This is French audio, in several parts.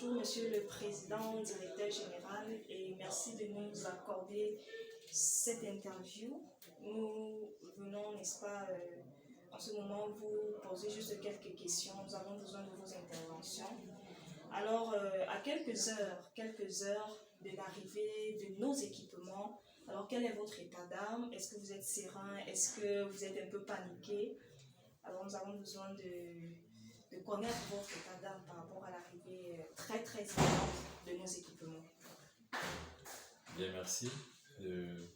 Bonjour, Monsieur le Président, Directeur Général, et merci de nous accorder cette interview. Nous venons, n'est-ce pas, en ce moment, vous poser juste quelques questions. Nous avons besoin de vos interventions. Alors, à quelques heures de l'arrivée de nos équipements, alors quel est votre état d'âme? Est-ce que vous êtes serein? Est-ce que vous êtes un peu paniqué? Alors, nous avons besoin de connaître votre état d'âme par rapport à l'arrivée très imminente de nos équipements. Bien, merci de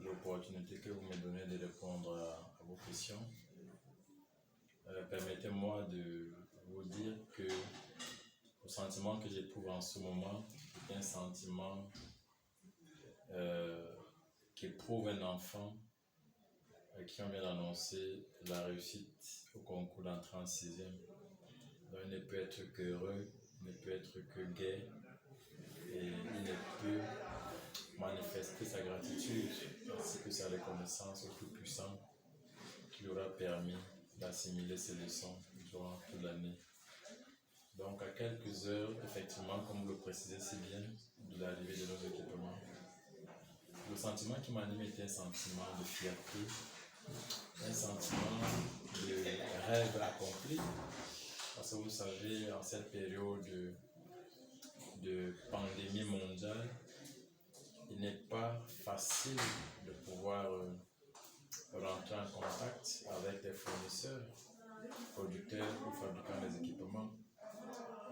l'opportunité que vous me donnez de répondre à vos questions. Permettez-moi de vous dire que le sentiment que j'éprouve en ce moment est un sentiment qu'éprouve un enfant qui on vient d'annoncer la réussite au concours d'entrée en 6e. Donc, il ne peut être qu'heureux, il ne peut être que gai, et il ne peut manifester sa gratitude ainsi que sa reconnaissance au Tout-Puissant qui lui aura permis d'assimiler ses leçons durant toute l'année. Donc, à quelques heures, effectivement, comme vous le précisez si bien, de l'arrivée de nos équipements, le sentiment qui m'anime est un sentiment de fierté, un sentiment de rêve accompli. Parce que vous savez, en cette période de pandémie mondiale, il n'est pas facile de pouvoir rentrer en contact avec des fournisseurs, producteurs ou fabricants des équipements.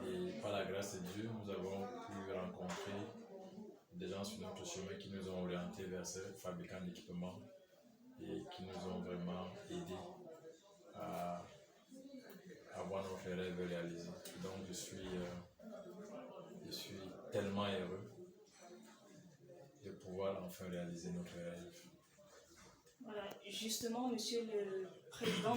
Et par la grâce de Dieu, nous avons pu rencontrer des gens sur notre chemin qui nous ont orientés vers ces fabricants d'équipements et qui nous ont vraiment aidés à avoir notre rêve réalisé. Donc je suis tellement heureux de pouvoir enfin réaliser notre rêve. Voilà, justement, Monsieur le Président,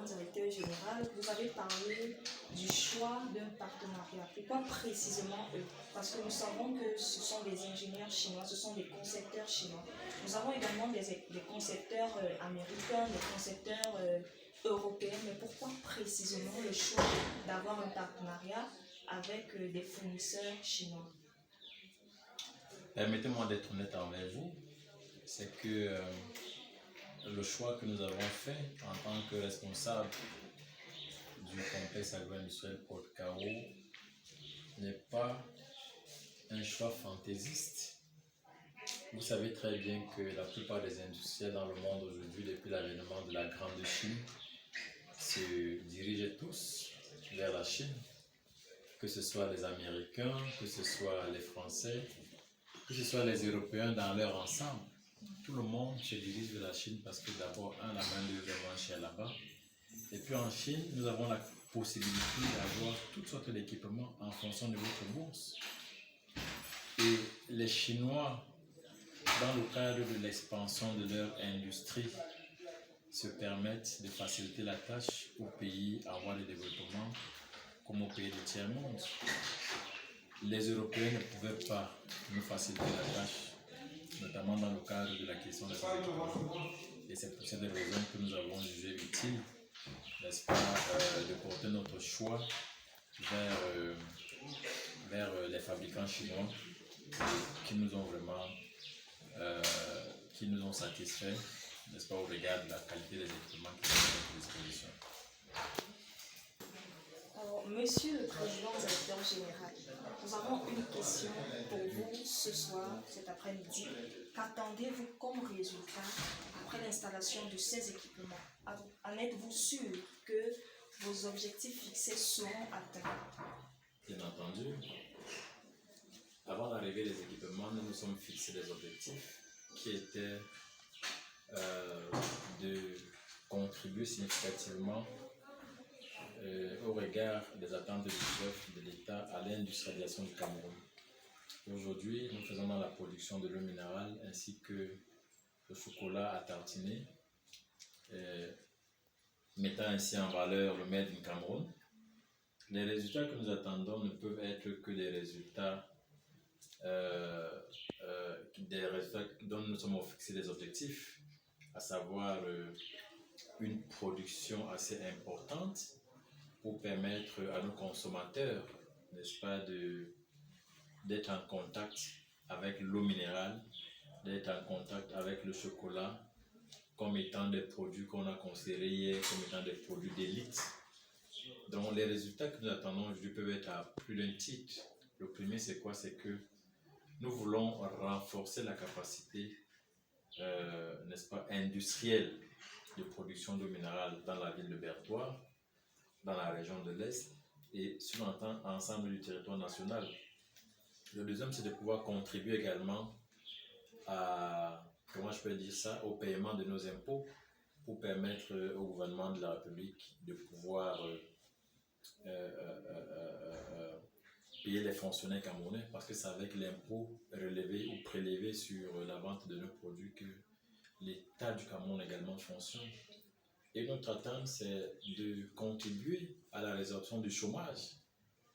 Directeur Général, vous avez parlé du choix d'un partenariat. Pourquoi précisément eux? Parce que nous savons que ce sont des ingénieurs chinois, ce sont des concepteurs chinois. Nous avons également des concepteurs américains, des concepteurs européens. Mais pourquoi précisément le choix d'avoir un partenariat avec des fournisseurs chinois? Permettez-moi d'être honnête envers vous, c'est que le choix que nous avons fait en tant que responsable du complexe agro-industriel Porte-Cao n'est pas un choix fantaisiste. Vous savez très bien que la plupart des industriels dans le monde aujourd'hui, depuis l'avènement de la Grande Chine, se dirigent tous vers la Chine, que ce soit les Américains, que ce soit les Français, que ce soit les Européens dans leur ensemble. Tout le monde se dirige vers la Chine parce que d'abord, la main-d'œuvre est moins chère là-bas. Et puis en Chine, nous avons la possibilité d'avoir toutes sortes d'équipements en fonction de votre bourse. Et les Chinois, dans le cadre de l'expansion de leur industrie, se permettent de faciliter la tâche aux pays en voie de développement comme aux pays du tiers-monde. Les Européens ne pouvaient pas nous faciliter la tâche, notamment dans le cadre de la question des équipements. Et c'est pour cette raison que nous avons jugé utile, n'est-ce pas, de porter notre choix vers les fabricants chinois qui nous ont vraiment satisfaits, n'est-ce pas, au regard de la qualité des équipements qui sont à notre disposition. Alors, Monsieur le Président Directeur Général, nous avons une question pour vous ce soir, cet après-midi. Qu'attendez-vous comme résultat après l'installation de ces équipements? En êtes-vous sûr que vos objectifs fixés seront atteints? Bien entendu. Avant l'arrivée des équipements, nous nous sommes fixés des objectifs qui étaient de contribuer significativement au regard des attentes du chef de l'État à l'industrialisation du Cameroun. Aujourd'hui, nous faisons dans la production de l'eau minérale ainsi que le chocolat à tartiner, mettant ainsi en valeur le Made in Cameroun. Les résultats que nous attendons ne peuvent être que des résultats dont nous sommes fixés des objectifs, à savoir une production assez importante pour permettre à nos consommateurs, n'est-ce pas, d'être en contact avec l'eau minérale, d'être en contact avec le chocolat, comme étant des produits qu'on a considérés hier comme étant des produits d'élite. Donc les résultats que nous attendons aujourd'hui peuvent être à plus d'un titre. Le premier, c'est quoi? C'est que nous voulons renforcer la capacité, n'est-ce pas, industrielle de production d'eau minérale dans la ville de Bertois, dans la région de l'Est et sur l'ensemble du territoire national. Le deuxième, c'est de pouvoir contribuer également à, comment je peux dire ça, au paiement de nos impôts pour permettre au gouvernement de la République de pouvoir payer les fonctionnaires camerounais, parce que c'est avec l'impôt relevé ou prélevé sur la vente de nos produits que l'État du Cameroun également fonctionne. Et notre attente, c'est de contribuer à la résorption du chômage,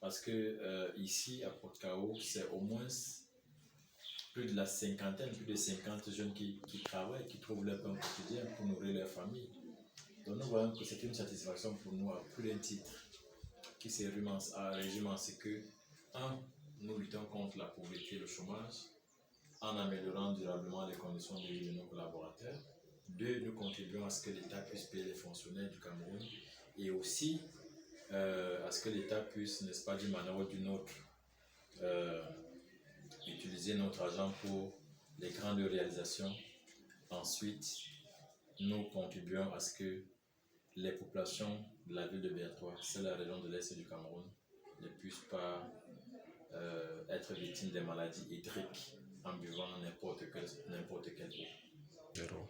parce que ici à Port-Cao, c'est au moins plus de 50 jeunes qui travaillent, qui trouvent leur pain quotidien pour nourrir leur famille. Donc nous voyons que c'est une satisfaction pour nous à plus d'un titre qui se résume en ce que, un, nous luttons contre la pauvreté et le chômage en améliorant durablement les conditions de vie de nos collaborateurs. Deux, nous contribuons à ce que l'État puisse payer les fonctionnaires du Cameroun et aussi à ce que l'État puisse, n'est-ce pas, d'une manière ou d'une autre, utiliser notre argent pour les grandes réalisations. Ensuite, nous contribuons à ce que les populations de la ville de Bertois, c'est la région de l'Est du Cameroun, ne puissent pas être victimes des maladies hydriques en buvant n'importe quelle eau.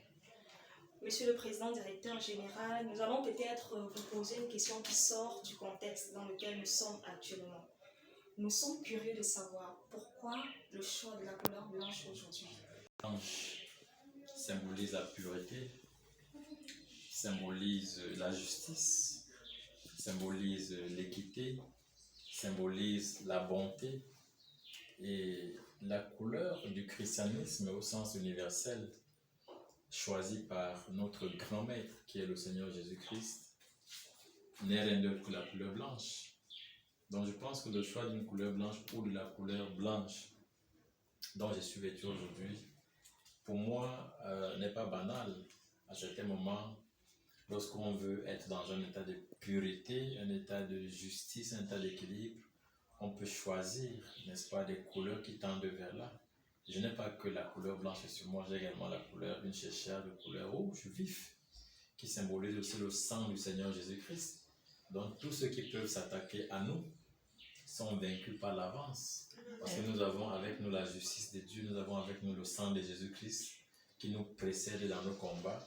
Monsieur le Président Directeur Général, nous allons peut-être vous poser une question qui sort du contexte dans lequel nous sommes actuellement. Nous sommes curieux de savoir pourquoi le choix de la couleur blanche aujourd'hui. Blanche symbolise la pureté, symbolise la justice, symbolise l'équité, symbolise la bonté. Et la couleur du christianisme au sens universel, choisie par notre grand maître qui est le Seigneur Jésus-Christ, n'est rien d'autre que la couleur blanche. Donc je pense que le choix d'une couleur blanche ou de la couleur blanche dont je suis vêtu aujourd'hui, pour moi, n'est pas banal. À certains moments, lorsqu'on veut être dans un état de pureté, un état de justice, un état d'équilibre, on peut choisir, n'est-ce pas, des couleurs qui tendent vers là. Je n'ai pas que la couleur blanche sur moi, j'ai également la couleur, une chéchère de couleur rouge vif, qui symbolise aussi le sang du Seigneur Jésus-Christ. Donc tous ceux qui peuvent s'attaquer à nous sont vaincus par l'avance. Parce que nous avons avec nous la justice de Dieu, nous avons avec nous le sang de Jésus-Christ qui nous précède dans nos combats.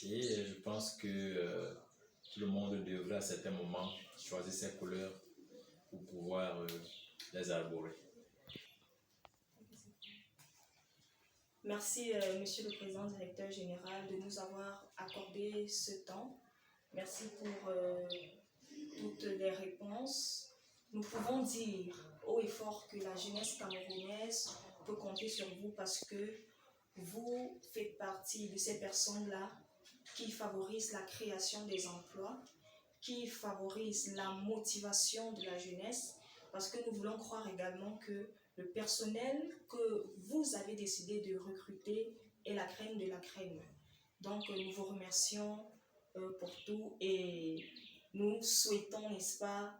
Et je pense que tout le monde devrait à certains moments choisir ses couleurs pour pouvoir les arborer. Merci, Monsieur le Président Directeur Général, de nous avoir accordé ce temps. Merci pour toutes les réponses. Nous pouvons dire haut et fort que la jeunesse camerounaise peut compter sur vous parce que vous faites partie de ces personnes-là qui favorisent la création des emplois, qui favorisent la motivation de la jeunesse, parce que nous voulons croire également que le personnel que vous avez décidé de recruter est la crème de la crème. Donc, nous vous remercions pour tout et nous souhaitons, n'est-ce pas,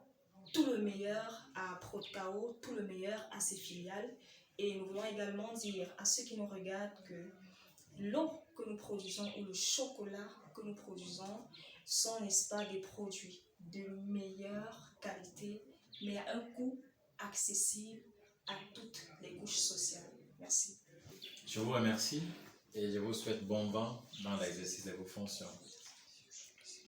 tout le meilleur à Port-Cao, tout le meilleur à ses filiales. Et nous voulons également dire à ceux qui nous regardent que l'eau que nous produisons ou le chocolat que nous produisons sont, n'est-ce pas, des produits de meilleure qualité, mais à un coût accessible à toutes les couches sociales. Merci. Je vous remercie et je vous souhaite bon vent dans l'exercice de vos fonctions.